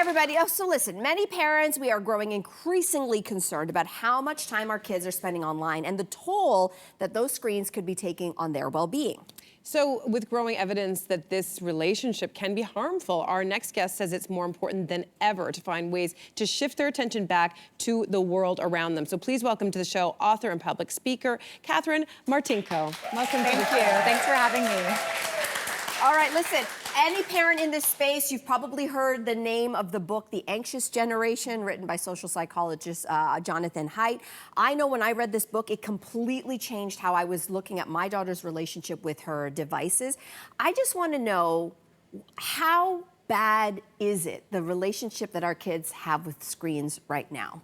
everybody. Oh, so listen, many parents, we are growing increasingly concerned about how much time our kids are spending online and the toll that those screens could be taking on their well-being. So with growing evidence that this relationship can be harmful, our next guest says it's more important than ever to find ways to shift their attention back to the world around them. So please welcome to the show author and public speaker, Katherine Martinko. Welcome to the show. Thanks for having me. All right, listen, any parent in this space, you've probably heard the name of the book, The Anxious Generation, written by social psychologist Jonathan Haidt. I know when I read this book, it completely changed how I was looking at my daughter's relationship with her devices. I just want to know, how bad is it, the relationship that our kids have with screens right now?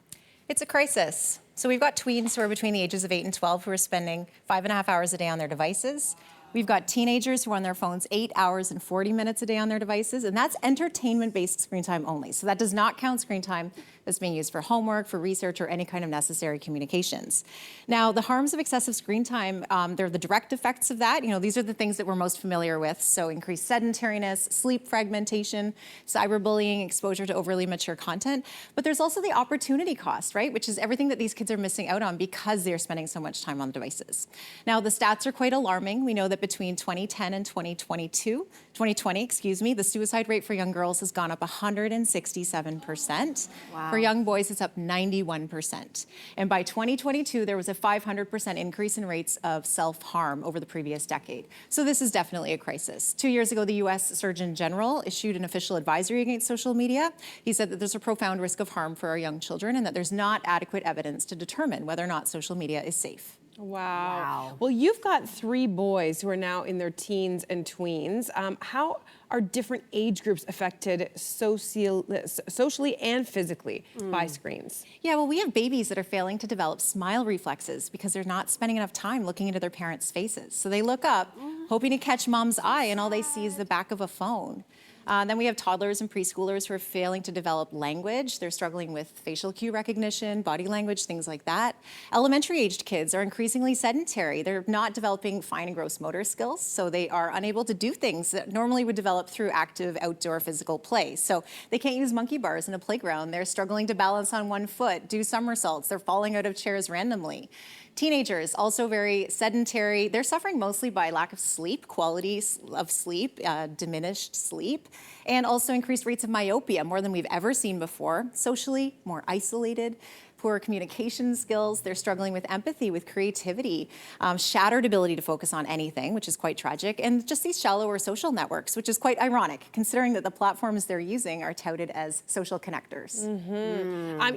It's a crisis. So we've got tweens who are between the ages of 8 and 12 who are spending 5.5 hours a day on their devices. We've got teenagers who are on their phones 8 hours and 40 minutes a day on their devices, and that's entertainment-based screen time only. So that does not count screen time that's being used for homework, for research, or any kind of necessary communications. Now, the harms of excessive screen time, they're the direct effects of that. You know, these are the things that we're most familiar with. So increased sedentariness, sleep fragmentation, cyberbullying, exposure to overly mature content. But there's also the opportunity cost, right? Which is everything that these kids are missing out on because they're spending so much time on the devices. Now, the stats are quite alarming. We know that between 2010 and 2020, the suicide rate for young girls has gone up 167%. Wow. For young boys, it's up 91%. And by 2022, there was a 500% increase in rates of self-harm over the previous decade. So this is definitely a crisis. 2 years ago, the US Surgeon General issued an official advisory against social media. He said that there's a profound risk of harm for our young children and that there's not adequate evidence to determine whether or not social media is safe. Wow. Well, you've got 3 boys who are now in their teens and tweens. How are different age groups affected socially and physically by screens? Yeah, well, we have babies that are failing to develop smile reflexes because they're not spending enough time looking into their parents' faces. So they look up, hoping to catch mom's eye, and all they see is the back of a phone. Then we have toddlers and preschoolers who are failing to develop language. They're struggling with facial cue recognition, body language, things like that. Elementary-aged kids are increasingly sedentary. They're not developing fine and gross motor skills, so they are unable to do things that normally would develop through active outdoor physical play. So they can't use monkey bars in a playground. They're struggling to balance on one foot, do somersaults. They're falling out of chairs randomly. Teenagers, also very sedentary. They're suffering mostly by lack of sleep, quality of sleep, diminished sleep, and also increased rates of myopia, more than we've ever seen before. Socially, more isolated. Poor communication skills, they're struggling with empathy, with creativity, shattered ability to focus on anything, which is quite tragic, and just these shallower social networks, which is quite ironic, considering that the platforms they're using are touted as social connectors.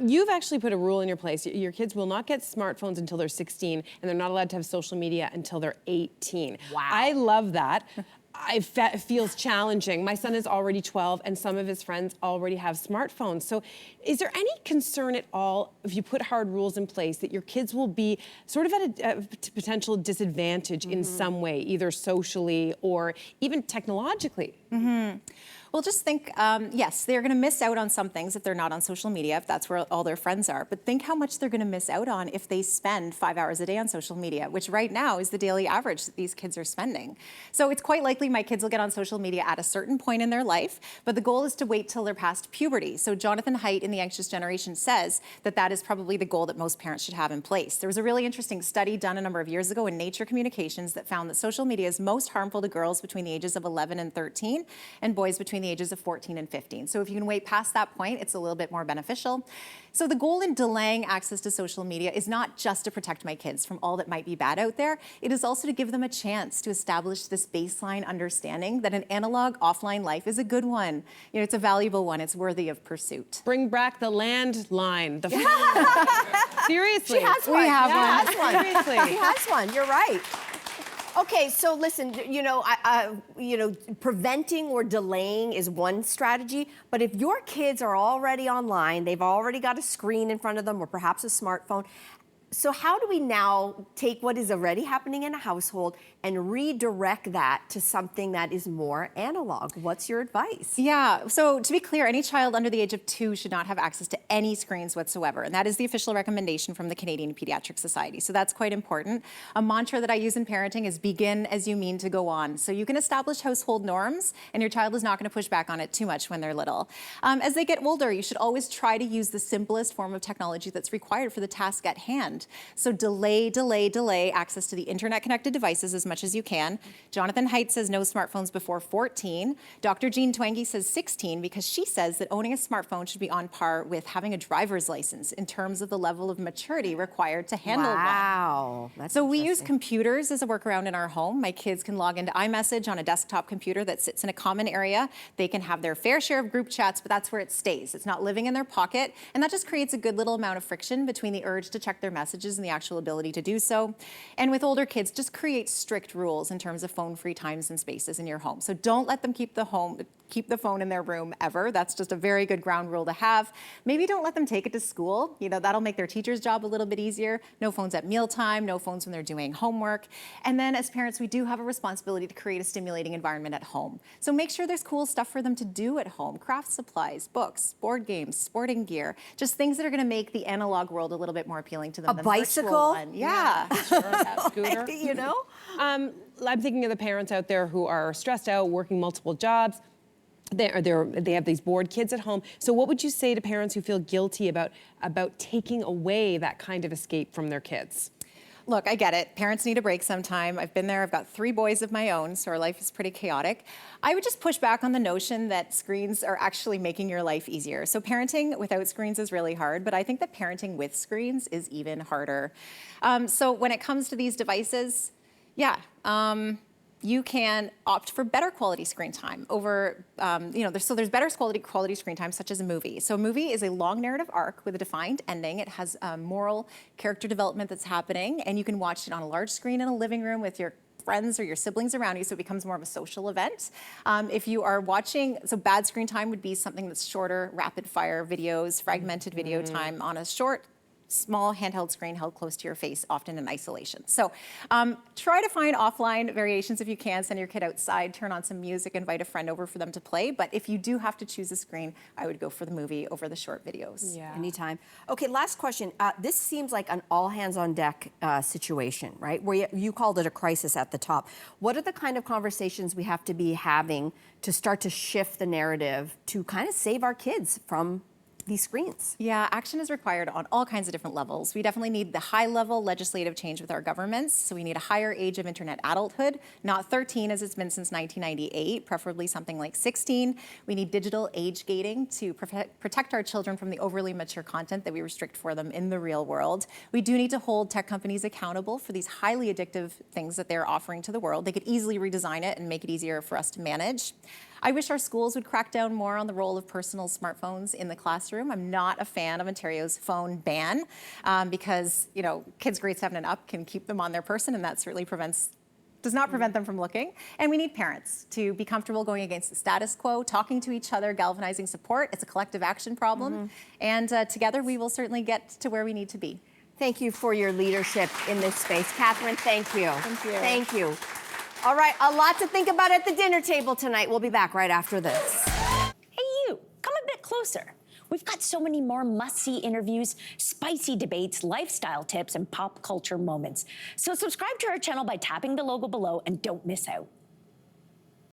You've actually put a rule in your place. Your kids will not get smartphones until they're 16, and they're not allowed to have social media until they're 18. Wow. I love that. It feels challenging. My son is already 12 and some of his friends already have smartphones. So is there any concern at all if you put hard rules in place that your kids will be sort of at a potential disadvantage in some way, either socially or even technologically? Well, just think, yes, they're going to miss out on some things if they're not on social media, if that's where all their friends are. But think how much they're going to miss out on if they spend 5 hours a day on social media, which right now is the daily average that these kids are spending. So it's quite likely my kids will get on social media at a certain point in their life, but the goal is to wait till they're past puberty. So Jonathan Haidt in The Anxious Generation says that that is probably the goal that most parents should have in place. There was a really interesting study done a number of years ago in Nature Communications that found that social media is most harmful to girls between the ages of 11 and 13 and boys between the ages of 14 and 15. So if you can wait past that point, it's a little bit more beneficial. So the goal in delaying access to social media is not just to protect my kids from all that might be bad out there. It is also to give them a chance to establish this baseline understanding that an analog offline life is a good one. You know, it's a valuable one. It's worthy of pursuit. Bring back the landline. Seriously. She has one. We have one. Seriously. She has one. You're right. Okay, so listen, preventing or delaying is one strategy, but if your kids are already online, they've already got a screen in front of them or perhaps a smartphone, So how do we now take what is already happening in a household and redirect that to something that is more analog? What's your advice? Yeah, so to be clear, any child under the age of 2 should not have access to any screens whatsoever. And that is the official recommendation from the Canadian Pediatric Society. So that's quite important. A mantra that I use in parenting is begin as you mean to go on. So you can establish household norms and your child is not going to push back on it too much when they're little. As they get older, you should always try to use the simplest form of technology that's required for the task at hand. So delay access to the internet-connected devices as much as you can. Jonathan Haidt says no smartphones before 14. Dr. Jean Twenge says 16 because she says that owning a smartphone should be on par with having a driver's license in terms of the level of maturity required to handle one. Wow. That's So we use interesting. computers as a workaround in our home. My kids can log into iMessage on a desktop computer that sits in a common area. They can have their fair share of group chats, but that's where it stays. It's not living in their pocket, and that just creates a good little amount of friction between the urge to check their messages and the actual ability to do so. And with older kids, just create strict rules in terms of phone-free times and spaces in your home. So don't let them keep the phone in their room ever. That's just a very good ground rule to have. Maybe don't let them take it to school. You know, that'll make their teacher's job a little bit easier. No phones at mealtime, no phones when they're doing homework. And then as parents, we do have a responsibility to create a stimulating environment at home. So make sure there's cool stuff for them to do at home. Craft supplies, books, board games, sporting gear, just things that are gonna make the analog world a little bit more appealing to them. A than the virtual bicycle? one. Yeah. Sure, that scooter. You know? I'm thinking of the parents out there who are stressed out, working multiple jobs. They have these bored kids at home. So what would you say to parents who feel guilty about taking away that kind of escape from their kids? Look, I get it. Parents need a break sometime. I've been there. I've got 3 boys of my own, so our life is pretty chaotic. I would just push back on the notion that screens are actually making your life easier. So parenting without screens is really hard, but I think that parenting with screens is even harder. So when it comes to these devices, yeah, you can opt for better quality screen time over, there's better quality screen time, such as a movie. So a movie is a long narrative arc with a defined ending. It has moral character development that's happening, and you can watch it on a large screen in a living room with your friends or your siblings around you, so it becomes more of a social event. If you are watching, so bad screen time would be something that's shorter, rapid fire videos, fragmented video time on a short, small handheld screen held close to your face, often in isolation. So try to find offline variations if you can. Send your kid outside, turn on some music, invite a friend over for them to play. But if you do have to choose a screen, I would go for the movie over the short videos. Yeah. Anytime. Okay, last question. This seems like an all hands on deck situation, right? Where you called it a crisis at the top. What are the kind of conversations we have to be having to start to shift the narrative to kind of save our kids from these screens? Yeah, action is required on all kinds of different levels. We definitely need the high-level legislative change with our governments. So we need a higher age of internet adulthood, not 13 as it's been since 1998, preferably something like 16. We need digital age gating to protect our children from the overly mature content that we restrict for them in the real world. We do need to hold tech companies accountable for these highly addictive things that they're offering to the world. They could easily redesign it and make it easier for us to manage. I wish our schools would crack down more on the role of personal smartphones in the classroom. I'm not a fan of Ontario's phone ban because, kids grades 7 and up can keep them on their person, and that certainly does not prevent them from looking. And we need parents to be comfortable going against the status quo, talking to each other, galvanizing support. It's a collective action problem. And together we will certainly get to where we need to be. Thank you for your leadership in this space. Katherine, thank you. Thank you. Thank you. All right, a lot to think about at the dinner table tonight. We'll be back right after this. Hey, you, come a bit closer. We've got so many more must-see interviews, spicy debates, lifestyle tips, and pop culture moments. So subscribe to our channel by tapping the logo below and don't miss out.